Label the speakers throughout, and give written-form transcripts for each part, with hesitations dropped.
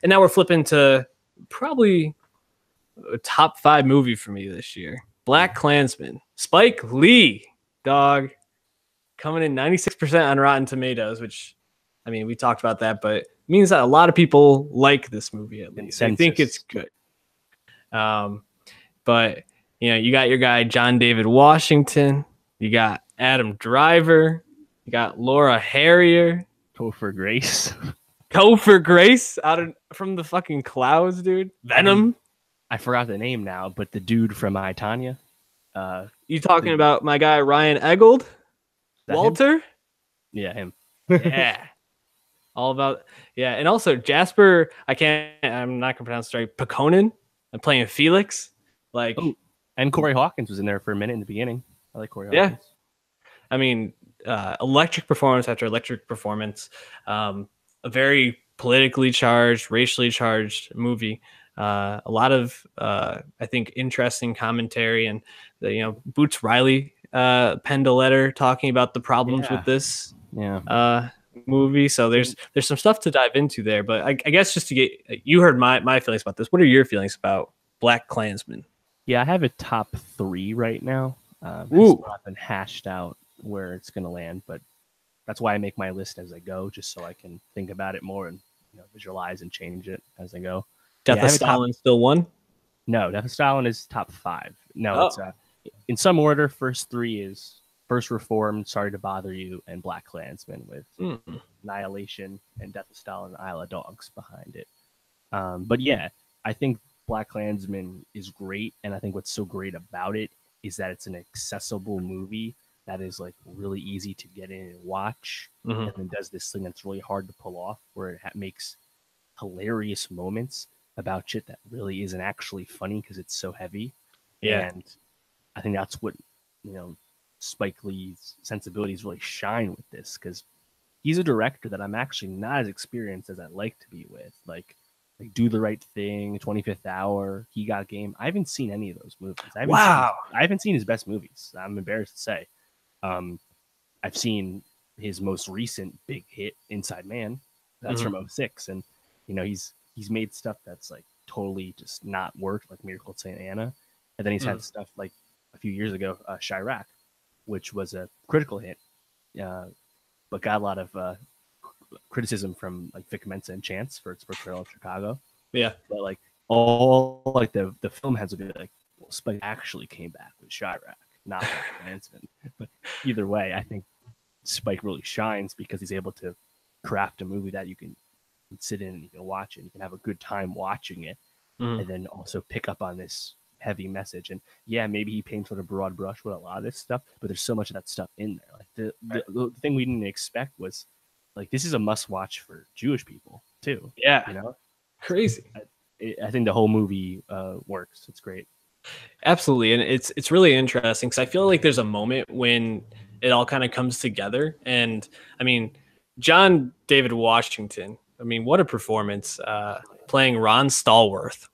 Speaker 1: And now we're flipping to probably a top 5 movie for me this year. BlacKkKlansman. Spike Lee, dog, coming in 96% on Rotten Tomatoes, which, I mean, we talked about that, but it means that a lot of people like this movie at least. I think it's good. But, you know, you got your guy, John David Washington. You got Adam Driver. You got Laura Harrier.
Speaker 2: Topher Grace.
Speaker 1: Topher Grace from the fucking clouds, dude. Venom.
Speaker 2: I forgot the name now, but the dude from I, Tonya.
Speaker 1: You talking about my guy Ryan Eggold? Walter?
Speaker 2: Him? Yeah, him.
Speaker 1: Yeah. All about, yeah. And also Jasper, I'm not gonna pronounce it right. Pekonen. I'm playing Felix. Like,
Speaker 2: and Corey Hawkins was in there for a minute in the beginning. I like Corey Hawkins.
Speaker 1: Yeah. I mean, electric performance after electric performance. A very politically charged, racially charged movie. A lot of, I think, interesting commentary, and Boots Riley penned a letter talking about the problems with this movie. So there's some stuff to dive into there. But I guess just to get, you heard my feelings about this. What are your feelings about BlacKkKlansman?
Speaker 2: Yeah, I have a top 3 right now. It's not been hashed out where it's going to land, but that's why I make my list as I go, just so I can think about it more and visualize and change it as I go.
Speaker 1: Death of Stalin still one?
Speaker 2: No, Death of Stalin is top 5. No, it's in some order. First 3 is First Reformed, Sorry to Bother You, and BlacKkKlansman, with Annihilation and Death of Stalin and Isle of Dogs behind it. But yeah, I think BlacKkKlansman is great, and I think what's so great about it is that it's an accessible movie that is like really easy to get in and watch, and then does this thing that's really hard to pull off, where it makes hilarious moments about shit that really isn't actually funny because it's so heavy.
Speaker 1: Yeah,
Speaker 2: and I think that's what Spike Lee's sensibilities really shine with this, because he's a director that I'm actually not as experienced as I'd like to be with. Like Do the Right Thing, 25th Hour, He Got Game. I haven't seen any of those movies. I haven't seen his best movies. I'm embarrassed to say. I've seen his most recent big hit, Inside Man. That's from 2006, and he's made stuff that's like totally just not worked, like Miracle at St. Anna, and then he's had stuff like a few years ago, Chirac, which was a critical hit, but got a lot of criticism from like Vic Mensa and Chance for its portrayal of Chicago.
Speaker 1: Yeah,
Speaker 2: but like all like the film heads will be like, well, Spike actually came back with Chirac, not BlacKkKlansman. But either way, I think Spike really shines because he's able to craft a movie that you can sit in and you can watch it. You can have a good time watching it, and then also pick up on this heavy message. And yeah, maybe he paints with a broad brush with a lot of this stuff, but there's so much of that stuff in there. Like the thing we didn't expect was like, this is a must watch for Jewish people too.
Speaker 1: Yeah, crazy.
Speaker 2: I think the whole movie works. It's great.
Speaker 1: Absolutely. And it's really interesting because I feel like there's a moment when it all kind of comes together. And I mean, John David Washington, I mean, what a performance, playing Ron Stallworth.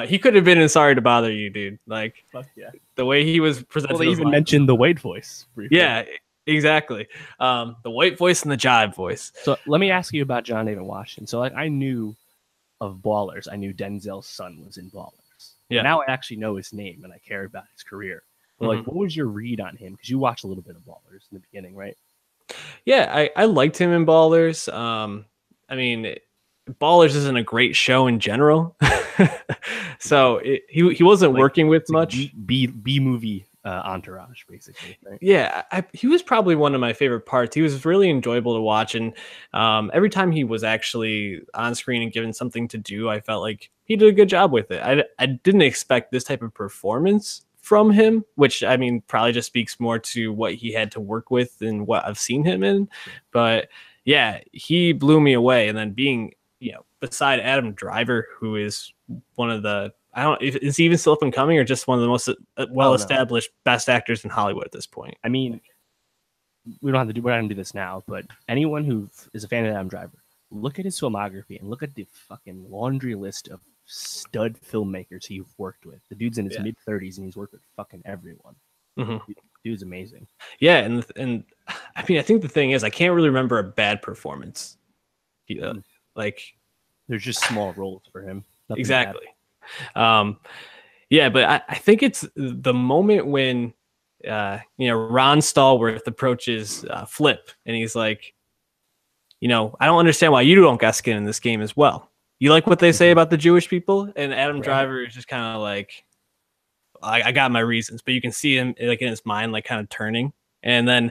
Speaker 1: He could have been in Sorry to Bother You, dude. Like, fuck yeah. The way he was presented.
Speaker 2: Well, they even mentioned the white voice briefly.
Speaker 1: Yeah, exactly. The white voice and the jive voice.
Speaker 2: So let me ask you about John David Washington. So like, I knew of Ballers. I knew Denzel's son was in Ballers. Yeah. Now I actually know his name and I care about his career. But like, what was your read on him? Because you watched a little bit of Ballers in the beginning, right?
Speaker 1: Yeah, I liked him in Ballers. I mean, Ballers isn't a great show in general, so he wasn't like, working with much
Speaker 2: B movie entourage, basically. Right?
Speaker 1: Yeah, he was probably one of my favorite parts. He was really enjoyable to watch, and every time he was actually on screen and given something to do, I felt like he did a good job with it. I didn't expect this type of performance from him, which I mean probably just speaks more to what he had to work with than what I've seen him in. But yeah, he blew me away. And then being, beside Adam Driver, who is one of the, I don't know, is he even still up and coming or just one of the most well-established best actors in Hollywood at this point?
Speaker 2: I mean, we're not going to do this now, but anyone who is a fan of Adam Driver, look at his filmography and look at the fucking laundry list of stud filmmakers he's worked with. The dude's in his mid-30s and he's worked with fucking everyone. Dude's amazing.
Speaker 1: Yeah, and I mean, I think the thing is, I can't really remember a bad performance He, like
Speaker 2: there's just small roles for him. Nothing
Speaker 1: exactly. Yeah, but I think it's the moment when Ron Stallworth approaches Flip, and he's like, I don't understand why you don't got skin in this game as well. You like what they say about the Jewish people? And Adam Driver is just kind of like, I got my reasons, but you can see him like in his mind, like kind of turning. And then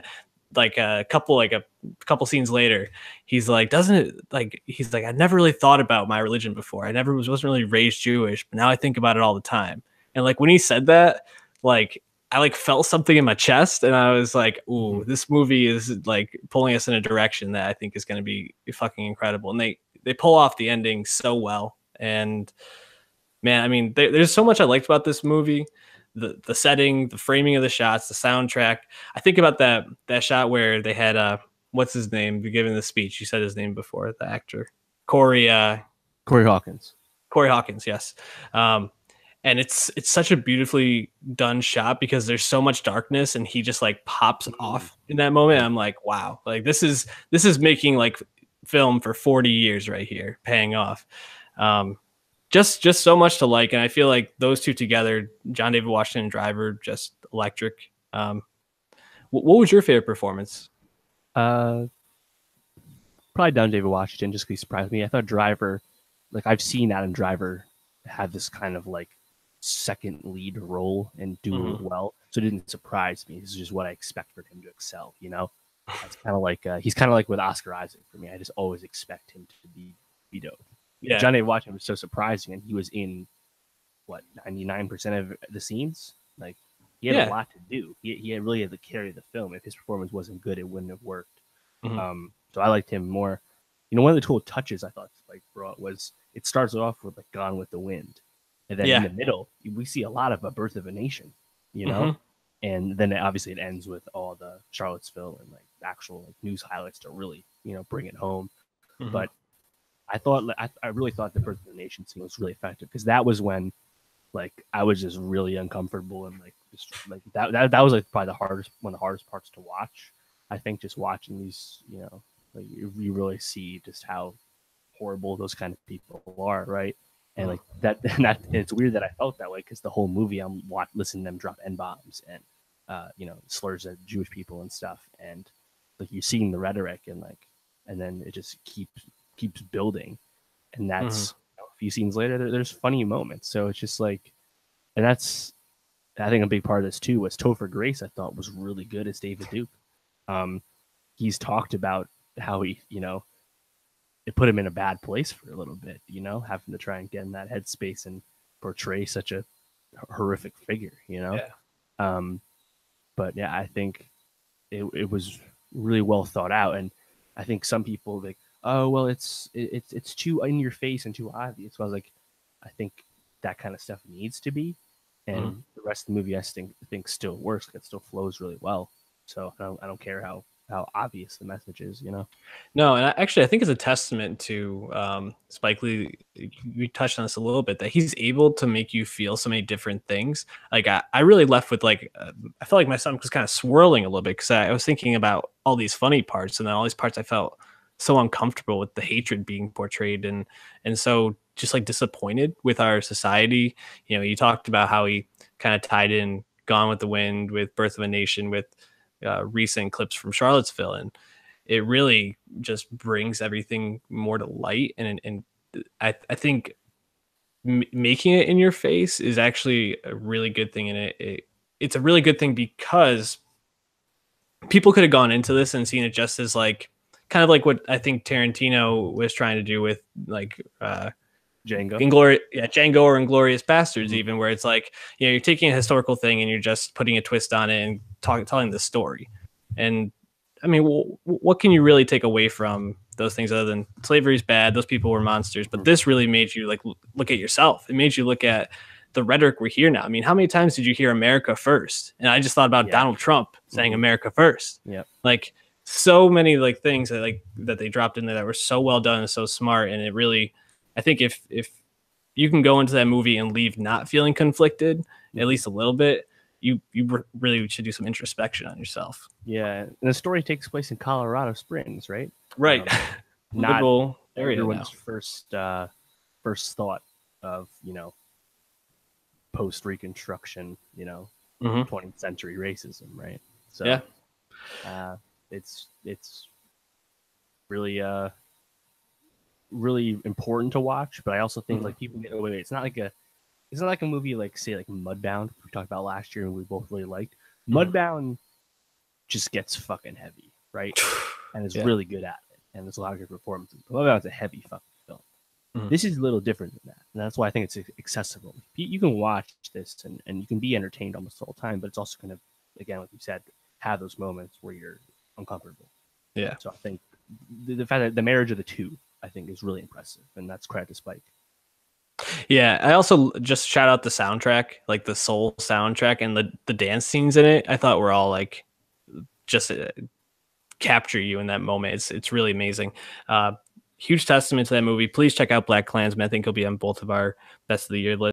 Speaker 1: like a couple scenes later, he's like, I never really thought about my religion before. I never wasn't really raised Jewish, but now I think about it all the time. And like when he said that, like I like felt something in my chest, and I was like, ooh, this movie is like pulling us in a direction that I think is going to be fucking incredible. And they pull off the ending so well. And man, I mean, there's so much I liked about this movie. The setting, the framing of the shots, the soundtrack. I think about that shot where they had what's his name giving the speech. You said his name before, the actor. Corey
Speaker 2: Hawkins.
Speaker 1: Corey Hawkins, yes. And it's such a beautifully done shot because there's so much darkness, and he just like pops off in that moment. I'm like, wow, like this is making like film for 40 years right here, paying off. Just so much to like, and I feel like those two together, John David Washington and Driver, just electric. What was your favorite performance?
Speaker 2: Probably John David Washington, just because he surprised me. I thought Driver, like I've seen Adam Driver have this kind of like second lead role and do it well, so it didn't surprise me. This is just what I expect for him to excel. It's kind of like he's kind of like with Oscar Isaac for me. I just always expect him to be dope. Yeah. John David Washington was so surprising, and he was in 99% of the scenes. Like he had a lot to do. He really had to carry the film. If his performance wasn't good, it wouldn't have worked. So I liked him more. One of the cool touches I thought like brought was it starts off with like Gone with the Wind, and then in the middle we see a lot of A Birth of a Nation, and then obviously it ends with all the Charlottesville and like actual like news highlights to really bring it home. But I really thought the Birth of the Nation scene was really effective, because that was when like I was just really uncomfortable, and like just like that was like probably one of the hardest parts to watch. I think just watching these, like you really see just how horrible those kind of people are, right? And like that, and it's weird that I felt that way, because the whole movie I'm listening to them drop N-bombs and slurs at Jewish people and stuff, and like you're seeing the rhetoric, and then it just keeps building, and that's a few scenes later there's funny moments. So it's just like, and that's, I think a big part of this too was Topher Grace. I thought was really good as David Duke. He's talked about how he it put him in a bad place for a little bit, having to try and get in that headspace and portray such a horrific figure, but yeah, I think it was really well thought out. And I think some people like, oh well, it's too in your face and too obvious. So I was like, I think that kind of stuff needs to be, and the rest of the movie I think still works. It still flows really well. So I don't care how obvious the message is,
Speaker 1: No, and I think it's a testament to Spike Lee. You touched on this a little bit, that he's able to make you feel so many different things. Like I really left with like I felt like my stomach was kind of swirling a little bit, because I was thinking about all these funny parts, and then all these parts I felt so uncomfortable with the hatred being portrayed, and so just like disappointed with our society. You talked about how he kind of tied in Gone with the Wind with Birth of a Nation with recent clips from Charlottesville, and it really just brings everything more to light. And I think making it in your face is actually a really good thing, and it's a really good thing because people could have gone into this and seen it just as like kind of like what I think Tarantino was trying to do with like
Speaker 2: Django,
Speaker 1: Django or Inglourious Bastards, even, where it's like, you're taking a historical thing and you're just putting a twist on it and telling the story. And I mean, what can you really take away from those things other than slavery's bad, those people were monsters? But this really made you like look at yourself. It made you look at the rhetoric we're here now. I mean, how many times did you hear America first? And I just thought about Donald Trump saying America first.
Speaker 2: Yeah,
Speaker 1: like so many like things that they dropped in there that were so well done and so smart. And it really, I think if you can go into that movie and leave not feeling conflicted, at least a little bit, you really should do some introspection on yourself.
Speaker 2: Yeah, and the story takes place in Colorado Springs, right?
Speaker 1: Right.
Speaker 2: Not
Speaker 1: area now.
Speaker 2: everyone's first thought of, post Reconstruction, 20th century racism, right? So
Speaker 1: Yeah.
Speaker 2: it's really really important to watch, but I also think like people get away. It's not like a movie like, say, like Mudbound we talked about last year and we both really liked. Mudbound just gets fucking heavy, right? And is really good at it, and there's a lot of good performances. Mudbound's a heavy fucking film. This is a little different than that, and that's why I think it's accessible. You can watch this and you can be entertained almost the whole time, but it's also going to, again, like you said, have those moments where you're uncomfortable.
Speaker 1: Yeah.
Speaker 2: So I think the fact that the marriage of the two, I think, is really impressive, and that's credit to Spike.
Speaker 1: Yeah, I also just shout out the soundtrack, like the soul soundtrack and the dance scenes in it. I thought were all like just capture you in that moment. It's really amazing. Huge testament to that movie. Please check out BlacKkKlansman. I think he'll be on both of our best of the year list.